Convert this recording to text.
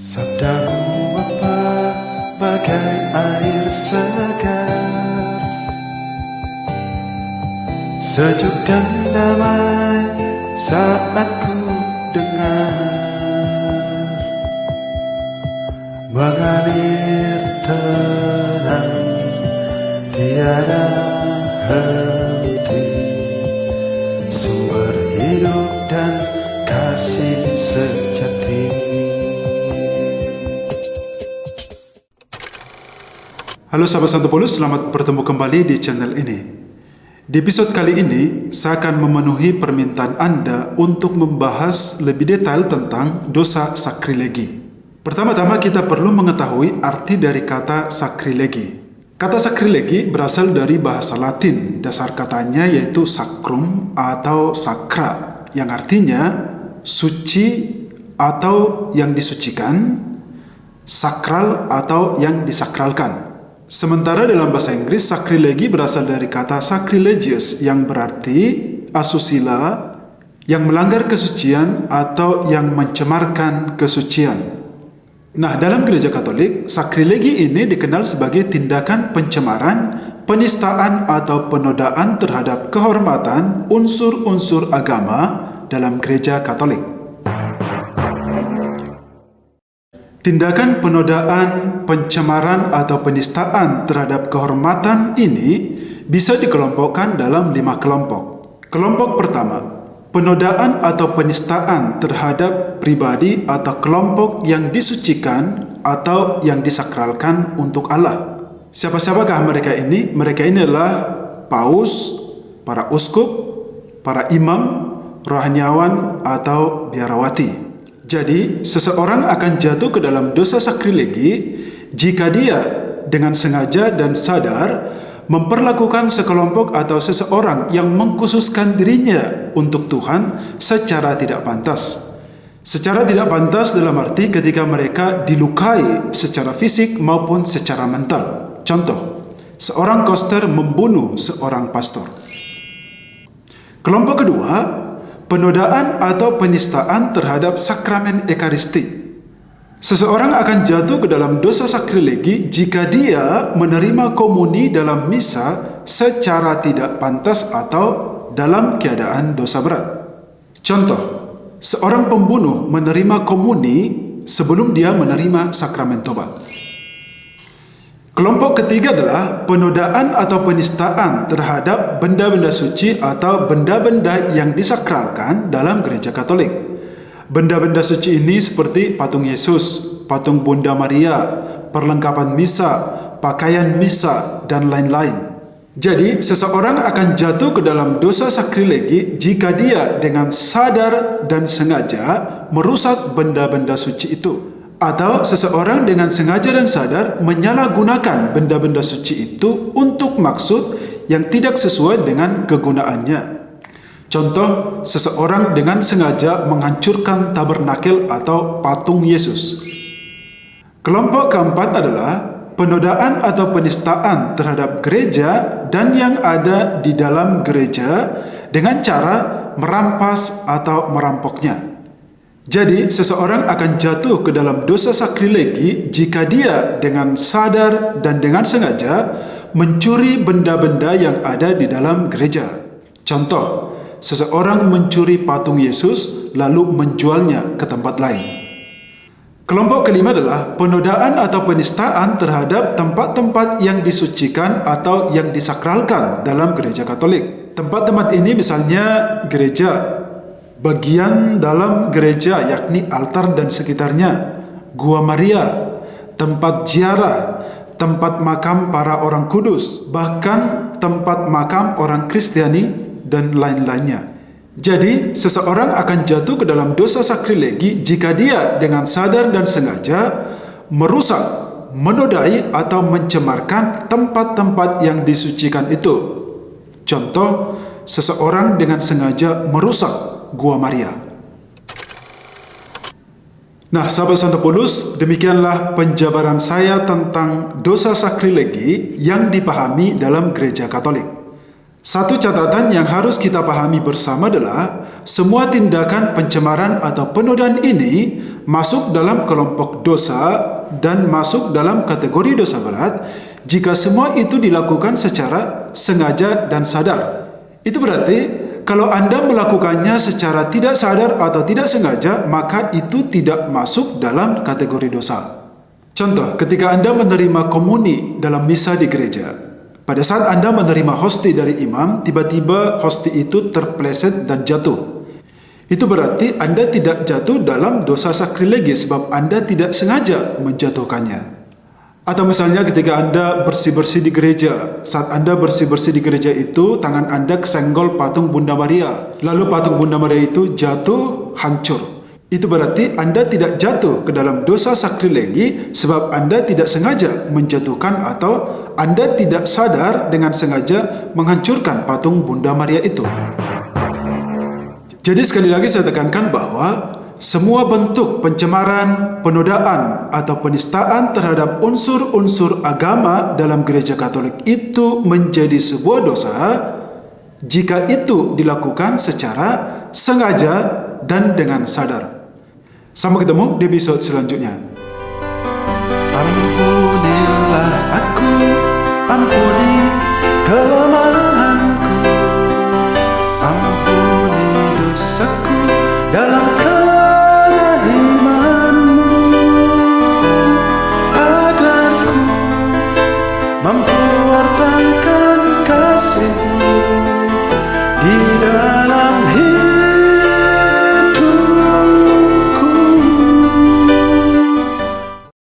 Sabdamu apa bagai air segar, sejuk dan damai saat ku dengar, mengalir tenang tiada henti, sumber hidup dan kasih sejati. Halo sahabat Santo Paulus, selamat bertemu kembali di channel ini. Di episode kali ini, saya akan memenuhi permintaan Anda untuk membahas lebih detail tentang dosa sakrilegi. Pertama-tama kita perlu mengetahui arti dari kata sakrilegi. Kata sakrilegi berasal dari bahasa Latin. Dasar katanya yaitu sacrum atau sacra, yang artinya suci atau yang disucikan, sakral atau yang disakralkan. Sementara dalam bahasa Inggris, sakrilegi berasal dari kata sacrilegious yang berarti asusila, yang melanggar kesucian atau yang mencemarkan kesucian. Nah, dalam gereja Katolik, sakrilegi ini dikenal sebagai tindakan pencemaran, penistaan atau penodaan terhadap kehormatan unsur-unsur agama dalam gereja Katolik. Tindakan penodaan, pencemaran atau penistaan terhadap kehormatan ini bisa dikelompokkan dalam 5 kelompok. Kelompok pertama, penodaan atau penistaan terhadap pribadi atau kelompok yang disucikan atau yang disakralkan untuk Allah. Siapa-siapakah mereka ini? Mereka ini adalah paus, para uskup, para imam, rohaniawan, atau biarawati. Jadi, seseorang akan jatuh ke dalam dosa sakrilegi jika dia dengan sengaja dan sadar memperlakukan sekelompok atau seseorang yang mengkhususkan dirinya untuk Tuhan secara tidak pantas. Secara tidak pantas dalam arti ketika mereka dilukai secara fisik maupun secara mental. Contoh, seorang koster membunuh seorang pastor. Kelompok kedua, penodaan atau penistaan terhadap sakramen Ekaristi. Seseorang akan jatuh ke dalam dosa sakrilegi jika dia menerima komuni dalam misa secara tidak pantas atau dalam keadaan dosa berat. Contoh, seorang pembunuh menerima komuni sebelum dia menerima sakramen tobat. Kelompok ketiga adalah penodaan atau penistaan terhadap benda-benda suci atau benda-benda yang disakralkan dalam gereja Katolik. Benda-benda suci ini seperti patung Yesus, patung Bunda Maria, perlengkapan misa, pakaian misa, dan lain-lain. Jadi, seseorang akan jatuh ke dalam dosa sakrilegi jika dia dengan sadar dan sengaja merusak benda-benda suci itu. Atau seseorang dengan sengaja dan sadar menyalahgunakan benda-benda suci itu untuk maksud yang tidak sesuai dengan kegunaannya. Contoh, seseorang dengan sengaja menghancurkan tabernakel atau patung Yesus. Kelompok keempat adalah penodaan atau penistaan terhadap gereja dan yang ada di dalam gereja dengan cara merampas atau merampoknya. Jadi, seseorang akan jatuh ke dalam dosa sakrilegi jika dia dengan sadar dan dengan sengaja mencuri benda-benda yang ada di dalam gereja. Contoh, seseorang mencuri patung Yesus lalu menjualnya ke tempat lain. Kelompok kelima adalah penodaan atau penistaan terhadap tempat-tempat yang disucikan atau yang disakralkan dalam gereja Katolik. Tempat-tempat ini misalnya gereja, bagian dalam gereja yakni altar dan sekitarnya, Gua Maria, tempat ziarah, tempat makam para orang kudus, bahkan tempat makam orang Kristiani dan lain-lainnya. Jadi, seseorang akan jatuh ke dalam dosa sakrilegi jika dia dengan sadar dan sengaja merusak, menodai atau mencemarkan tempat-tempat yang disucikan itu. Contoh, seseorang dengan sengaja merusak Gua Maria. Nah, sahabat Santo Paulus, demikianlah penjabaran saya tentang dosa sakrilegi yang dipahami dalam gereja Katolik. Satu catatan yang harus kita pahami bersama adalah semua tindakan pencemaran atau penodaan ini masuk dalam kelompok dosa dan masuk dalam kategori dosa berat jika semua itu dilakukan secara sengaja dan sadar. Itu berarti kalau Anda melakukannya secara tidak sadar atau tidak sengaja, maka itu tidak masuk dalam kategori dosa. Contoh, ketika Anda menerima komuni dalam misa di gereja, pada saat Anda menerima hosti dari imam, tiba-tiba hosti itu terpleset dan jatuh. Itu berarti Anda tidak jatuh dalam dosa sakrilegi sebab Anda tidak sengaja menjatuhkannya. Atau misalnya ketika Anda bersih-bersih di gereja, saat Anda bersih-bersih di gereja itu, tangan Anda kesenggol patung Bunda Maria. Lalu patung Bunda Maria itu jatuh, hancur. Itu berarti Anda tidak jatuh ke dalam dosa sakrilegi sebab Anda tidak sengaja menjatuhkan atau Anda tidak sadar dengan sengaja menghancurkan patung Bunda Maria itu. Jadi sekali lagi saya tekankan bahwa semua bentuk pencemaran, penodaan, atau penistaan terhadap unsur-unsur agama dalam gereja Katolik itu menjadi sebuah dosa jika itu dilakukan secara sengaja dan dengan sadar. Sampai ketemu di episode selanjutnya. Ampunilah aku, ampuni kelemahanku, ampuni dosaku dalam kerahiman-Mu, agar ku mampu wartakan